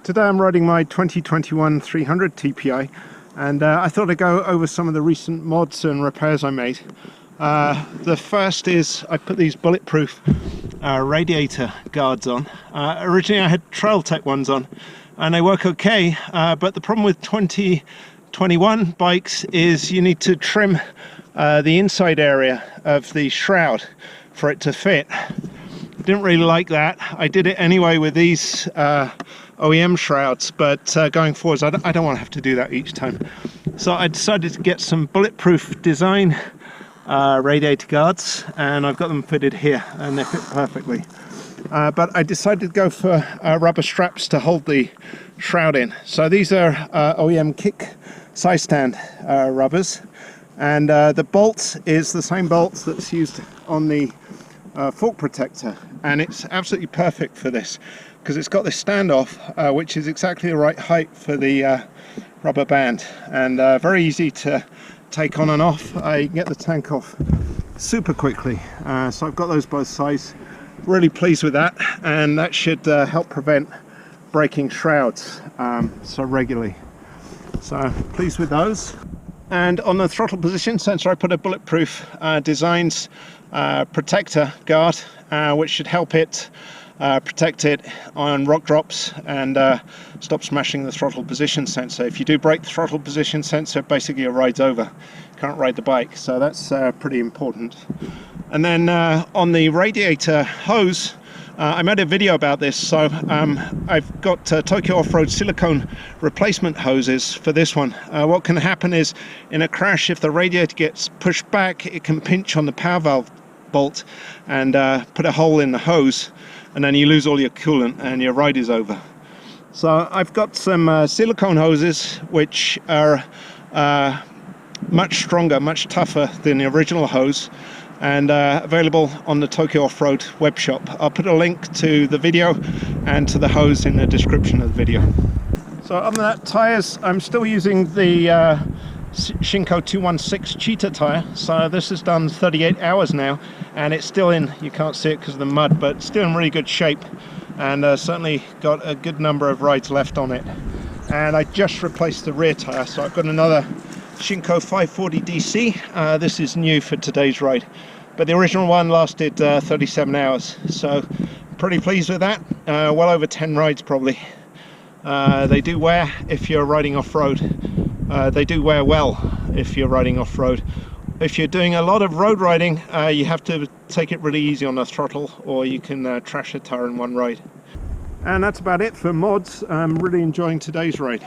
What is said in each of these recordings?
Today I'm riding my 2021 300 TPI, and I thought I'd go over some of the recent mods and repairs I made. The first is I put these bulletproof radiator guards on. Originally I had Trail Tech ones on and they work okay, but the problem with 2021 bikes is you need to trim the inside area of the shroud for it to fit. Didn't really like that. I did it anyway with these OEM shrouds, but going forwards I don't want to have to do that each time. So I decided to get some bulletproof design radiator guards, and I've got them fitted here and they fit perfectly. But I decided to go for rubber straps to hold the shroud in. So these are OEM kick side stand rubbers, and the bolt is the same bolt that's used on the fork protector, and it's absolutely perfect for this because it's got this standoff which is exactly the right height for the rubber band, and very easy to take on and off. You can get the tank off super quickly, so I've got those both sides. Really pleased with that, and that should help prevent breaking shrouds so regularly. So pleased with those. And on the throttle position sensor I put a bulletproof designs protector guard, which should help it protect it on rock drops and stop smashing the throttle position sensor. If you do break the throttle position sensor, basically your ride's over. You can't ride the bike, so that's pretty important. And then on the radiator hose, I made a video about this, so I've got Tokyo Off-Road Silicone replacement hoses for this one. What can happen is, in a crash, if the radiator gets pushed back, it can pinch on the power valve bolt and put a hole in the hose, and then you lose all your coolant and your ride is over. So I've got some silicone hoses which are much stronger, much tougher than the original hose, and available on the Tokyo Off-Road web shop. I'll put a link to the video and to the hose in the description of the video. So other than that, tyres, I'm still using the Shinko 216 Cheetah tyre. So this has done 38 hours now, and it's still in, you can't see it because of the mud, but still in really good shape, and certainly got a good number of rides left on it. And I just replaced the rear tyre, so I've got another Shinko 540 DC. This is new for today's ride, but the original one lasted 37 hours, so pretty pleased with that. Well over 10 rides probably. They do wear if you're riding off-road. They do wear well if you're riding off-road. If you're doing a lot of road riding, you have to take it really easy on the throttle, or you can trash a tyre in one ride. And that's about it for mods. I'm really enjoying today's ride.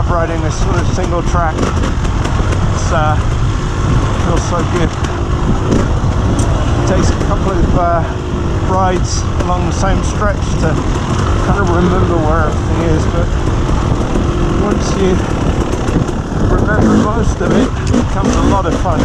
Riding this sort of single track, it's feels so good. It takes a couple of rides along the same stretch to kind of remember where everything is, but once you remember most of it, it becomes a lot of fun.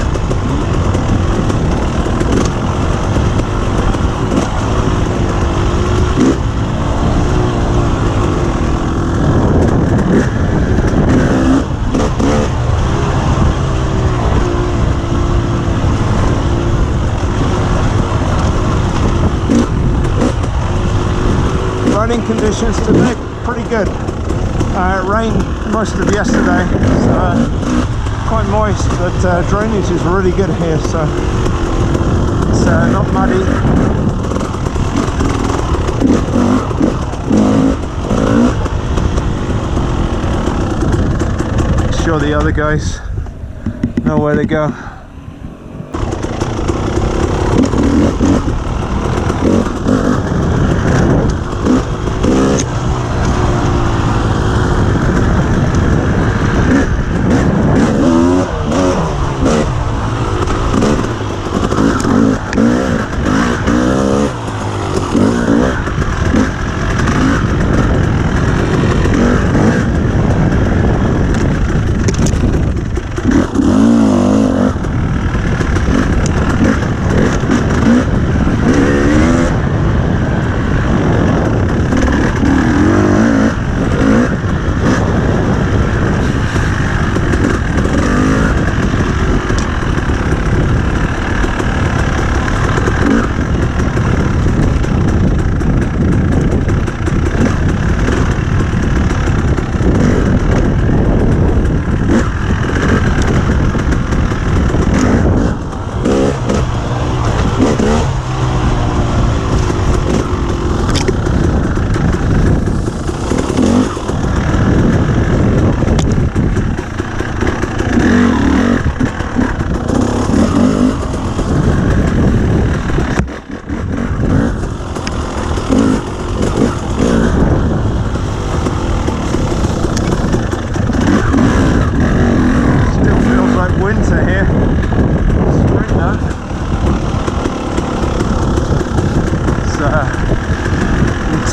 Riding conditions today pretty good. It rained most of yesterday, so quite moist, but drainage is really good here, so it's not muddy. Make sure the other guys know where to go.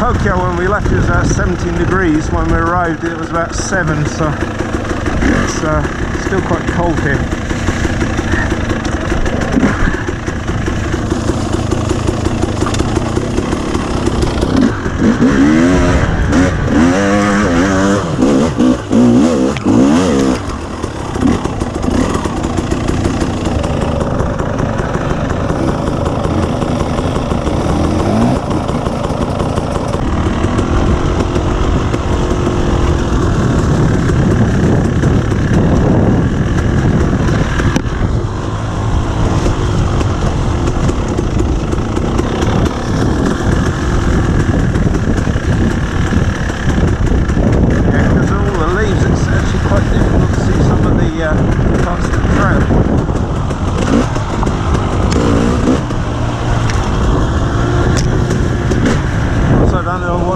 Tokyo, when we left, it was about 17 degrees. When we arrived, it was about 7, so it's still quite cold here.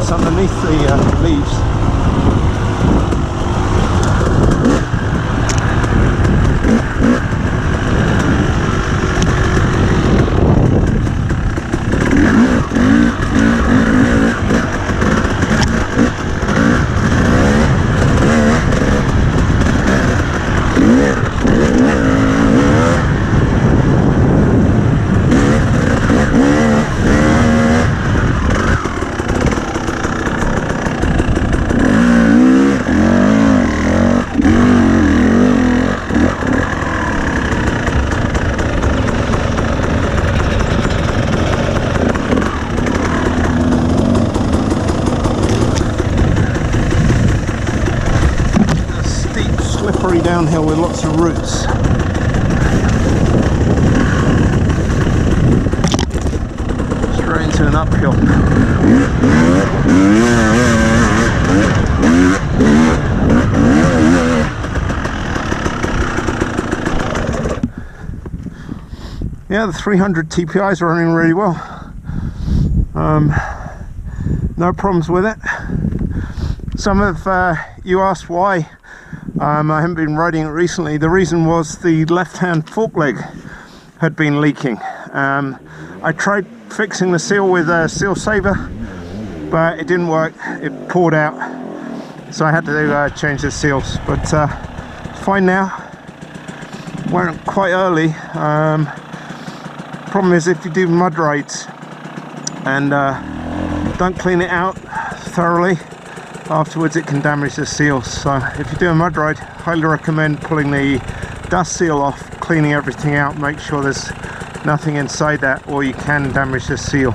Underneath the leaves. Slippery downhill with lots of roots. Straight into an uphill. Yeah, the 300 TPIs are running really well. No problems with it. Some of you asked why I haven't been riding it recently. The reason was the left-hand fork leg had been leaking. I tried fixing the seal with a seal saver, but it didn't work. It poured out, so I had to change the seals. But it's fine now. Went quite early. Problem is, if you do mud rides and don't clean it out thoroughly, afterwards it can damage the seals. So if you do a mud ride, highly recommend pulling the dust seal off, cleaning everything out, make sure there's nothing inside that, or you can damage the seal.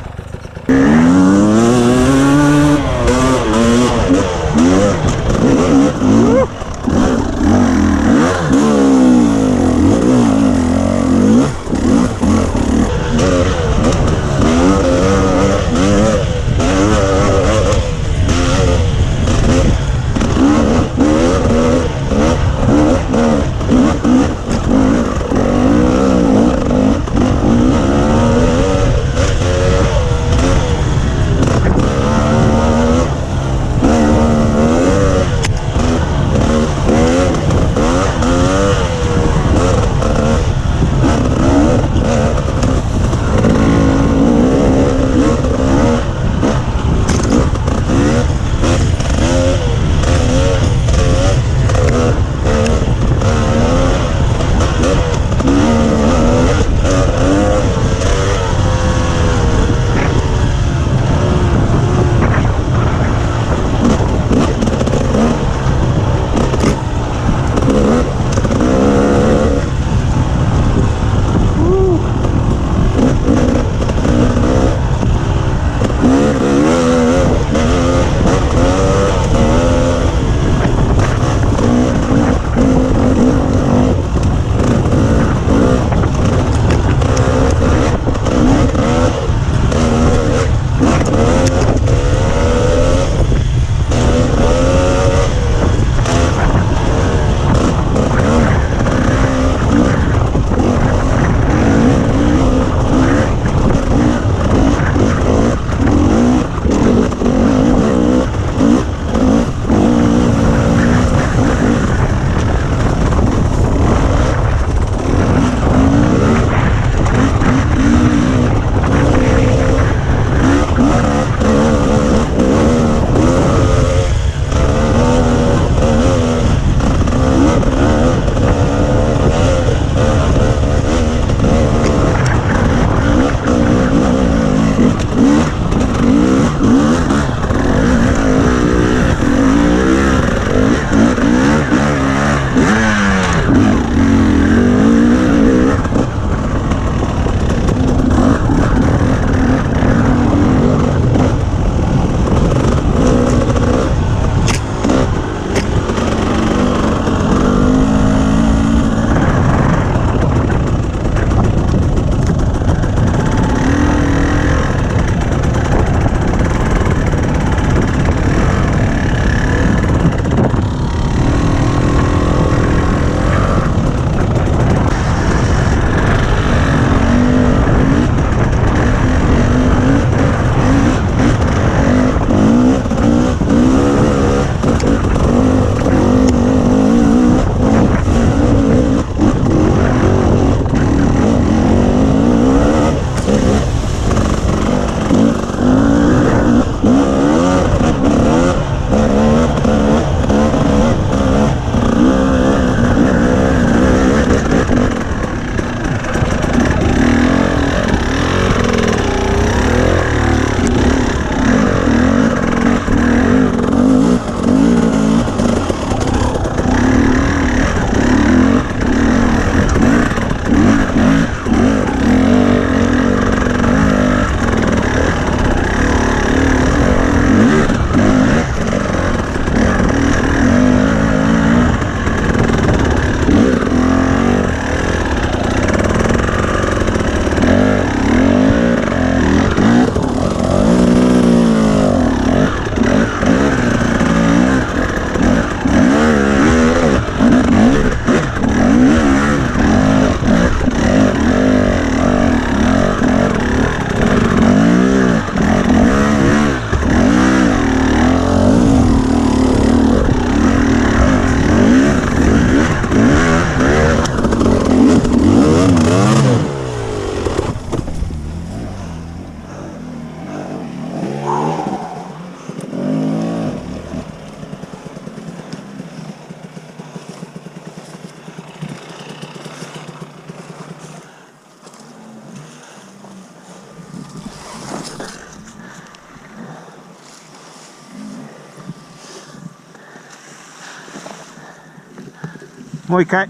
Okay.